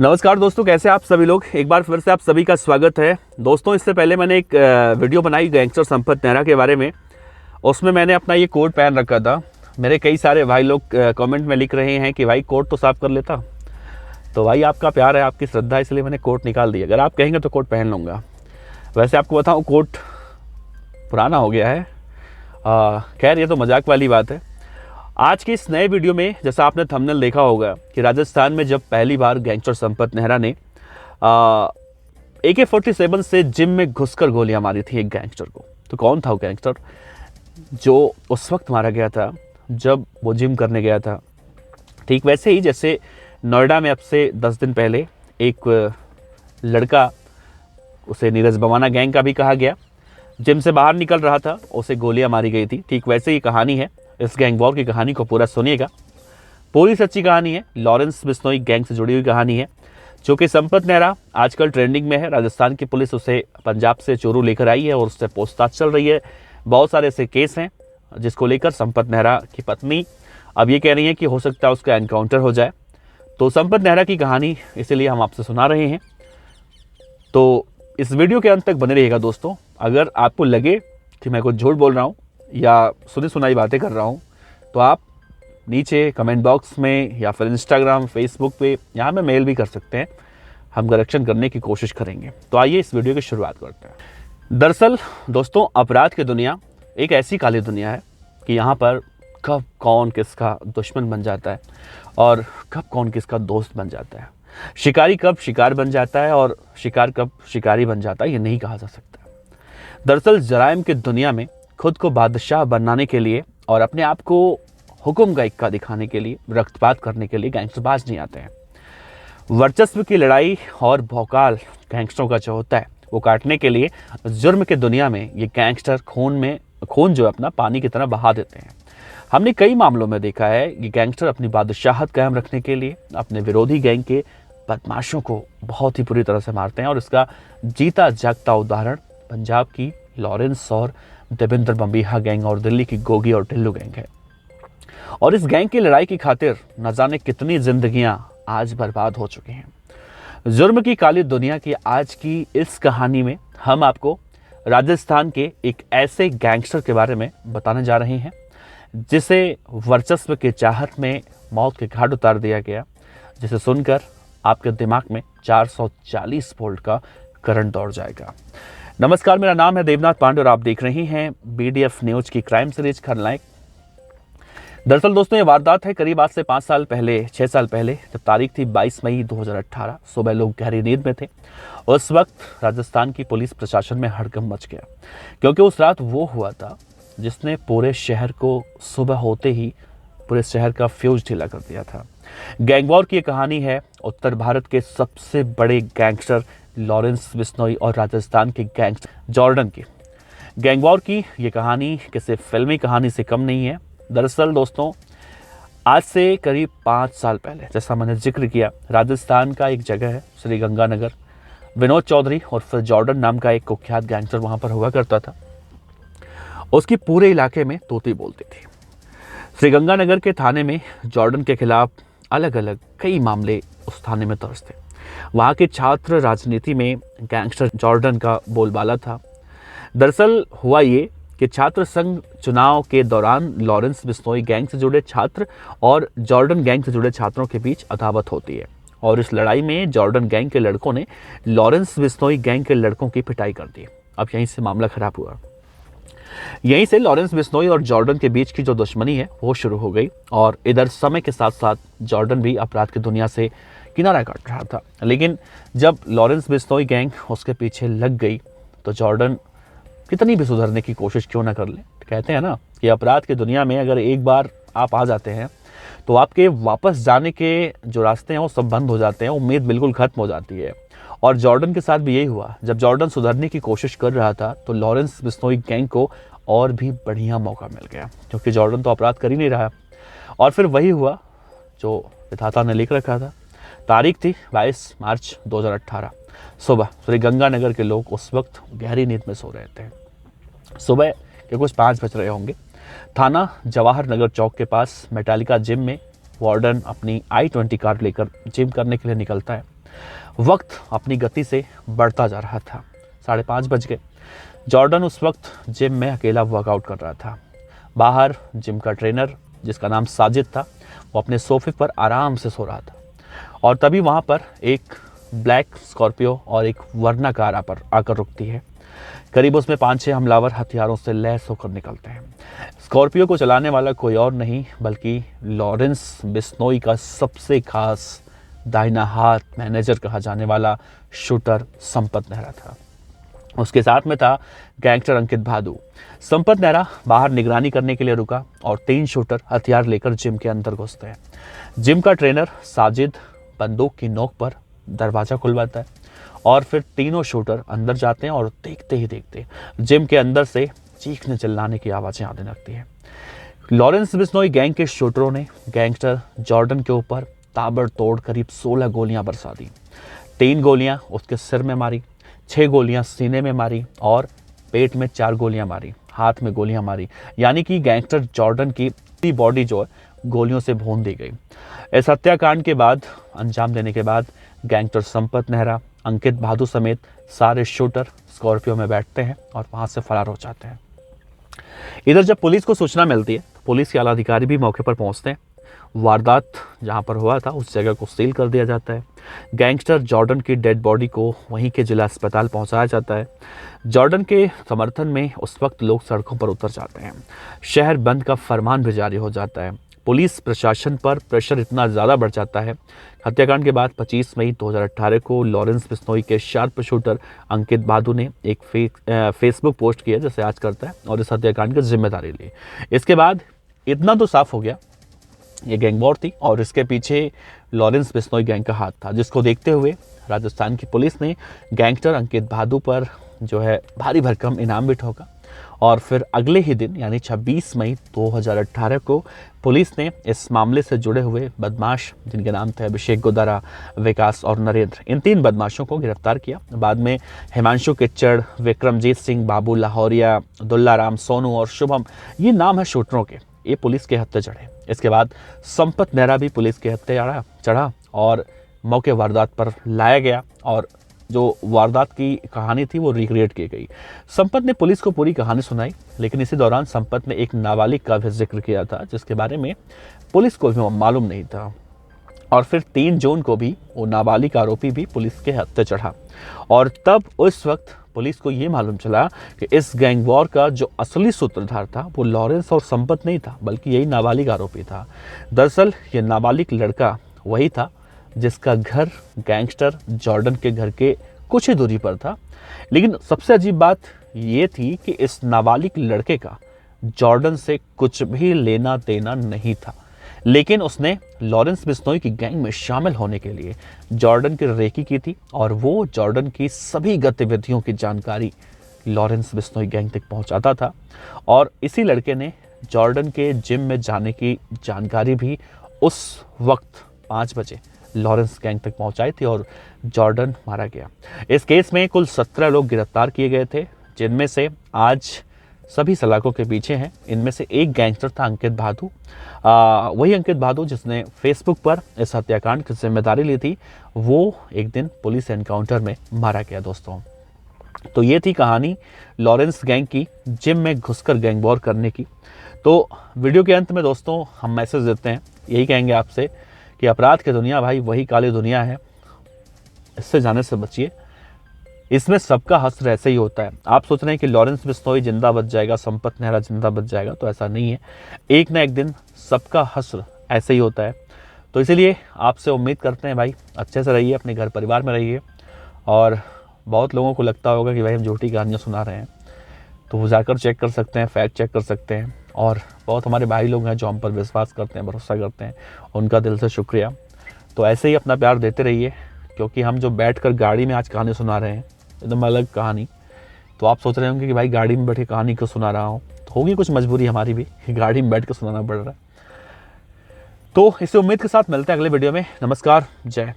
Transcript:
नमस्कार दोस्तों, कैसे आप सभी लोग। एक बार फिर से आप सभी का स्वागत है। दोस्तों, इससे पहले मैंने एक वीडियो बनाई गैंगस्टर संपत नेहरा के बारे में। उसमें मैंने अपना ये कोट पहन रखा था। मेरे कई सारे भाई लोग कमेंट में लिख रहे हैं कि भाई कोट तो साफ कर लेता। तो भाई आपका प्यार है, आपकी श्रद्धा है, इसलिए मैंने कोट निकाल दिया। अगर आप कहेंगे तो कोट पहन लूँगा। वैसे आपको बताऊँ, कोट पुराना हो गया है। खैर, ये तो मजाक वाली बात है। आज के इस नए वीडियो में जैसा आपने थंबनेल देखा होगा कि राजस्थान में जब पहली बार गैंगस्टर संपत नेहरा ने AK-47 से जिम में घुसकर गोलियां मारी थी एक गैंगस्टर को। तो कौन था वो गैंगस्टर जो उस वक्त मारा गया था जब वो जिम करने गया था? ठीक वैसे ही जैसे नोएडा में अब से 10 दिन पहले एक लड़का, उसे नीरज बवाना गैंग का भी कहा गया, जिम से बाहर निकल रहा था, उसे गोलियां मारी गई थी। ठीक वैसे ही कहानी है। इस गैंग वॉर की कहानी को पूरा सुनिएगा। पूरी सच्ची कहानी है। लॉरेंस बिश्नोई गैंग से जुड़ी हुई कहानी है, जो कि संपत नेहरा आजकल ट्रेंडिंग में है। राजस्थान की पुलिस उसे पंजाब से चोरू लेकर आई है और उससे पूछताछ चल रही है। बहुत सारे ऐसे केस हैं जिसको लेकर संपत नेहरा की पत्नी अब ये कह रही है कि हो सकता है उसका एनकाउंटर हो जाए। तो संपत नेहरा की कहानी इसीलिए हम आपसे सुना रहे हैं। तो इस वीडियो के अंत तक बने रहिएगा दोस्तों। अगर आपको लगे कि मैं कुछ झूठ बोल रहा हूँ या सुनी सुनाई बातें कर रहा हूँ, तो आप नीचे कमेंट बॉक्स में या फिर इंस्टाग्राम, फेसबुक पे यहाँ में मेल भी कर सकते हैं। हम करेक्शन करने की कोशिश करेंगे। तो आइए इस वीडियो की शुरुआत करते हैं। दरअसल दोस्तों, अपराध की दुनिया एक ऐसी काली दुनिया है कि यहाँ पर कब कौन किसका दुश्मन बन जाता है और कब कौन किसका दोस्त बन जाता है। शिकारी कब शिकार बन जाता है और शिकार कब शिकारी बन जाता है, ये नहीं कहा जा सकता। दरअसल जराइम की दुनिया में खुद को बादशाह बनाने के लिए और अपने आप को हुक्म का इक्का दिखाने के लिए, रक्तपात करने के लिए गैंगस्टरबाज नहीं आते हैं। वर्चस्व की लड़ाई और भौकाल गैंगस्टरों का जो होता है वो काटने के लिए जुर्म की दुनिया में ये गैंगस्टर खून जो है अपना पानी की तरह बहा देते हैं। हमने कई मामलों में देखा है कि गैंगस्टर अपनी बादशाहत कायम रखने के लिए अपने विरोधी गैंग के बदमाशों को बहुत ही बुरी तरह से मारते हैं। और इसका जीता जागता उदाहरण पंजाब की लॉरेंस और देवेंद्र बम्बीहा गैंग और दिल्ली की गोगी और ढिल्लू गैंग है। और इस गैंग की लड़ाई की खातिर न जाने कितनी जिंदगियां आज बर्बाद हो चुकी हैं। जुर्म की काली दुनिया की आज की इस कहानी में हम आपको राजस्थान के एक ऐसे गैंगस्टर के बारे में बताने जा रहे हैं जिसे वर्चस्व के चाहत में मौत के घाट उतार दिया गया, जिसे सुनकर आपके दिमाग में 440 वोल्ट का करंट दौड़ जाएगा। नमस्कार, मेरा नाम है देवनाथ पांडे और आप देख रहे हैं BDF न्यूज की क्राइम सीरीज खलनायक। दरअसल दोस्तों, ये वारदात है करीब आज से 6 साल पहले, जब तारीख थी 22 मई 2018। सुबह लोग गहरी नींद में थे। उस वक्त राजस्थान की पुलिस प्रशासन में हड़कंप मच गया, क्योंकि उस रात वो हुआ था जिसने पूरे शहर को सुबह होते ही पूरे शहर का फ्यूज ढीला कर दिया था। गैंगवॉर की कहानी है उत्तर भारत के सबसे बड़े गैंगस्टर लॉरेंस बिश्नोई और राजस्थान के गैंगस्टर जॉर्डन की। गैंगवॉर की ये कहानी किसी फिल्मी कहानी से कम नहीं है। दरअसल दोस्तों, आज से करीब 5 साल पहले, जैसा मैंने जिक्र किया, राजस्थान का एक जगह है श्रीगंगानगर। विनोद चौधरी और फिर जॉर्डन नाम का एक कुख्यात गैंगस्टर वहां पर हुआ करता था। उसकी पूरे इलाके में तोती बोलती थी। श्रीगंगानगर के थाने में जॉर्डन के खिलाफ अलग अलग कई मामले उस थाने में दर्ज थे। वहाँ के छात्र राजनीति में गैंगस्टर जॉर्डन का बोलबाला था। दरअसल हुआ ये कि छात्र संघ चुनाव के दौरान लॉरेंस बिश्नोई गैंग से जुड़े छात्र और जॉर्डन गैंग से जुड़े छात्रों के बीच अदावत होती है। और इस लड़ाई में जॉर्डन गैंग के लड़कों ने लॉरेंस बिश्नोई गैंग के लड़कों की पिटाई कर दी। अब यहीं से मामला खराब हुआ। यहीं से लॉरेंस बिश्नोई और जॉर्डन के बीच की जो दुश्मनी है वो शुरू हो गई। और इधर समय के साथ साथ जॉर्डन भी अपराध की दुनिया से किनारा काट रहा था। लेकिन जब लॉरेंस बिश्नोई गैंग उसके पीछे लग गई तो जॉर्डन कितनी भी सुधरने की कोशिश क्यों ना कर ले। कहते हैं ना कि अपराध की दुनिया में अगर एक बार आप आ जाते हैं तो आपके वापस जाने के जो रास्ते हैं वो सब बंद हो जाते हैं, उम्मीद बिल्कुल खत्म हो जाती है। और जॉर्डन के साथ भी यही हुआ। जब जॉर्डन सुधरने की कोशिश कर रहा था तो लॉरेंस बिश्नोई गैंग को और भी बढ़िया मौका मिल गया, क्योंकि जॉर्डन तो अपराध कर ही नहीं रहा। और फिर वही हुआ जो विधाता ने लिख रखा था। तारीख थी 22 मार्च 2018। सुबह श्रीगंगानगर के लोग उस वक्त गहरी नींद में सो रहे थे। सुबह के कुछ 5 बज रहे होंगे। थाना जवाहर नगर चौक के पास मेटालिका जिम में वार्डन अपनी i20 कार लेकर जिम करने के लिए निकलता है। वक्त अपनी गति से बढ़ता जा रहा था। 5:30 बज गए। जॉर्डन उस वक्त जिम में अकेला वर्कआउट कर रहा था। बाहर जिम का ट्रेनर, जिसका नाम साजिद था, वो अपने सोफे पर आराम से सो रहा था। और तभी वहाँ पर एक ब्लैक स्कॉर्पियो और एक वर्ना कार आकर रुकती है। करीब उसमें 5-6 हमलावर हथियारों से लैस होकर निकलते हैं। स्कॉर्पियो को चलाने वाला कोई और नहीं बल्कि लॉरेंस बिश्नोई का सबसे खास दाहिना हाथ मैनेजर कहा जाने वाला शूटर संपत नेहरा था। उसके साथ में था गैंगस्टर अंकित भादु। संपत नेहरा बाहर निगरानी करने के लिए रुका और 3 शूटर हथियार लेकर जिम के अंदर घुसते हैं। जिम का ट्रेनर साजिद बंदूक की नोक पर दरवाजा खुलवाता है और फिर तीनों शूटर अंदर जाते हैं और देखते ही देखते जिम के अंदर से चीखने चिल्लाने की आवाज़ें आने लगती हैं। लॉरेंस बिश्नोई गैंग के शूटरों ने गैंगस्टर जॉर्डन के ऊपर ताबड़तोड़ करीब 16 गोलियां बरसा दी। 3 गोलियां उसके सिर में मारी, 6 गोलियां सीने में मारी और पेट में 4 गोलियां मारी, हाथ में गोलियां मारी। यानी कि गैंगस्टर जॉर्डन की पूरी बॉडी जो है गोलियों से भून दी गई। इस हत्याकांड के बाद अंजाम देने के बाद गैंगस्टर संपत नेहरा, अंकित भादु समेत सारे शूटर स्कॉर्पियो में बैठते हैं और वहां से फरार हो जाते हैं। इधर जब पुलिस को सूचना मिलती है तो पुलिस के आला अधिकारी भी मौके पर पहुंचते हैं। वारदात जहां पर हुआ था उस जगह को सील कर दिया जाता है। गैंगस्टर जॉर्डन की डेड बॉडी को वहीं के जिला अस्पताल पहुंचाया जाता है। जॉर्डन के समर्थन में उस वक्त लोग सड़कों पर उतर जाते हैं। शहर बंद का फरमान भी जारी हो जाता है। पुलिस प्रशासन पर प्रेशर इतना ज़्यादा बढ़ जाता है। हत्याकांड के बाद 25 मई 2018 को लॉरेंस बिश्नोई के शार्प शूटर अंकित भादु ने एक फेसबुक पोस्ट किया, जैसे आज करता है, और इस हत्याकांड की जिम्मेदारी ली। इसके बाद इतना तो साफ हो गया ये गैंग वॉर थी और इसके पीछे लॉरेंस बिश्नोई गैंग का हाथ था, जिसको देखते हुए राजस्थान की पुलिस ने गैंगस्टर अंकित भादु पर जो है भारी भरकम इनाम भी ठोका। और फिर अगले ही दिन यानी 26 मई 2018 को पुलिस ने इस मामले से जुड़े हुए बदमाश, जिनके नाम थे अभिषेक गोदारा, विकास और नरेंद्र, इन 3 बदमाशों को गिरफ्तार किया। बाद में हिमांशु किच्चड़, विक्रमजीत सिंह, बाबू लाहौरिया, दुल्लाराम सोनू और शुभम, ये नाम है शूटरों के, ये पुलिस के हत्थे चढ़े। इसके बाद संपत नेहरा भी पुलिस के हत्थे चढ़ा और मौके वारदात पर लाया गया और जो वारदात की कहानी थी वो रिक्रिएट की गई। संपत ने पुलिस को पूरी कहानी सुनाई, लेकिन इसी दौरान संपत ने एक नाबालिग का भी जिक्र किया था जिसके बारे में पुलिस को भी मालूम नहीं था। और फिर 3 जून को भी वो नाबालिग आरोपी भी पुलिस के हत्थे चढ़ा और तब उस वक्त पुलिस को ये मालूम चला कि इस गैंग वॉर का जो असली सूत्रधार था वो लॉरेंस और संपत नहीं था बल्कि यही नाबालिग आरोपी था। दरअसल ये नाबालिग लड़का वही था जिसका घर गैंगस्टर जॉर्डन के घर के कुछ ही दूरी पर था। लेकिन सबसे अजीब बात ये थी कि इस नाबालिग लड़के का जॉर्डन से कुछ भी लेना देना नहीं था, लेकिन उसने लॉरेंस बिश्नोई की गैंग में शामिल होने के लिए जॉर्डन की रेकी की थी और वो जॉर्डन की सभी गतिविधियों की जानकारी लॉरेंस बिश्नोई गैंग तक पहुंचाता था। और इसी लड़के ने जॉर्डन के जिम में जाने की जानकारी भी उस वक्त 5 बजे लॉरेंस गैंग तक पहुंचाई थी और जॉर्डन मारा गया। इस केस में कुल 17 लोग गिरफ्तार किए गए थे, जिनमें से आज सभी सलाखों के पीछे हैं। इनमें से एक गैंगस्टर था अंकित भादु, वही अंकित भादु जिसने फेसबुक पर इस हत्याकांड की जिम्मेदारी ली थी। वो एक दिन पुलिस एनकाउंटर में मारा गया। दोस्तों, तो ये थी कहानी लॉरेंस गैंग की जिम में घुसकर गैंग वॉर करने की। तो वीडियो के अंत में दोस्तों हम मैसेज देते हैं, यही कहेंगे आपसे कि अपराध की दुनिया भाई वही काली दुनिया है, इससे जाने से बचिए। इसमें सबका हश्र ऐसे ही होता है। आप सोच रहे हैं कि लॉरेंस बिश्नोई जिंदा बच जाएगा, संपत नेहरा जिंदा बच जाएगा, तो ऐसा नहीं है। एक ना एक दिन सबका हश्र ऐसे ही होता है। तो इसीलिए आपसे उम्मीद करते हैं भाई अच्छे से रहिए, अपने घर परिवार में रहिए। और बहुत लोगों को लगता होगा कि भाई हम झूठी कहानियाँ सुना रहे हैं, तो वो जाकर चेक कर सकते हैं, फैक्ट चेक कर सकते हैं। और बहुत हमारे भाई लोग हैं जो हम पर विश्वास करते हैं, भरोसा करते हैं, उनका दिल से शुक्रिया। तो ऐसे ही अपना प्यार देते रहिए, क्योंकि हम जो बैठकर गाड़ी में आज कहानी सुना रहे हैं एकदम अलग कहानी। तो आप सोच रहे होंगे कि भाई गाड़ी में बैठ के कहानी क्यों सुना रहा हूँ, तो होगी कुछ मजबूरी हमारी भी कि गाड़ी में बैठ कर सुनाना पड़ रहा है। तो इसी उम्मीद के साथ मिलते हैं अगले वीडियो में। नमस्कार, जय।